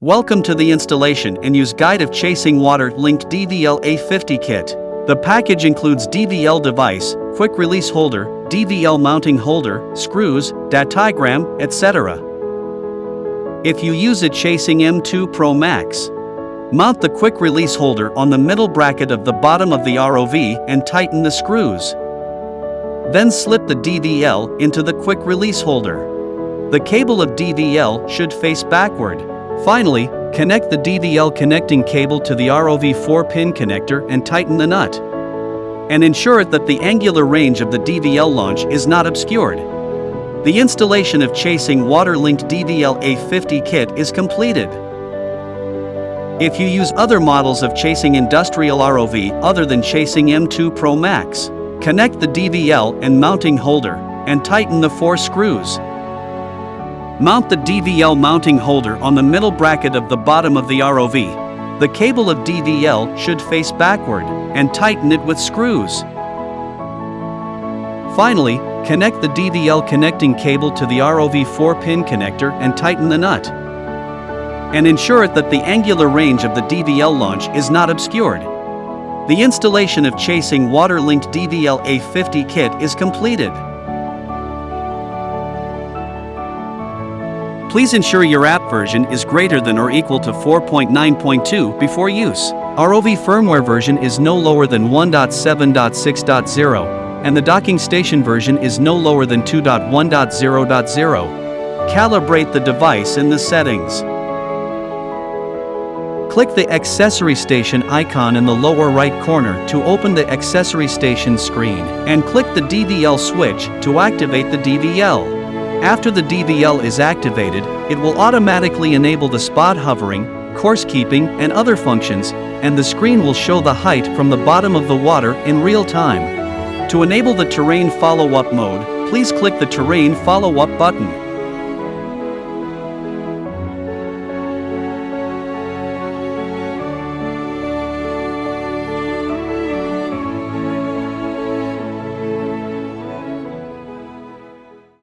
Welcome to the installation and use guide of Chasing WaterLinked DVL A50 kit. The package includes DVL device, quick release holder, DVL mounting holder, screws, datagram, etc. If you use a Chasing M2 Pro Max, mount the quick release holder on the middle bracket of the bottom of the ROV and tighten the screws. Then slip the DVL into the quick release holder. The cable of DVL should face backward. Finally, connect the DVL connecting cable to the ROV 4-pin connector and tighten the nut. And ensure that the angular range of the DVL launch is not obscured. The installation of Chasing WaterLinked DVL A50 kit is completed. If you use other models of Chasing industrial ROV other than Chasing M2 Pro Max, connect the DVL and mounting holder, and tighten the 4 screws. Mount the DVL mounting holder on the middle bracket of the bottom of the ROV. The cable of DVL should face backward, and tighten it with screws. Finally, connect the DVL connecting cable to the ROV 4-pin connector and tighten the nut. And ensure that the angular range of the DVL launch is not obscured. The installation of Chasing WaterLinked DVL A50 kit is completed. Please ensure your app version is greater than or equal to 4.9.2 before use. ROV firmware version is no lower than 1.7.6.0, and the docking station version is no lower than 2.1.0.0. Calibrate the device in the settings. Click the accessory station icon in the lower right corner to open the accessory station screen, and click the DVL switch to activate the DVL. After the DVL is activated, it will automatically enable the spot hovering, course keeping, and other functions, and the screen will show the height from the bottom of the water in real time. To enable the terrain follow-up mode, please click the terrain follow-up button.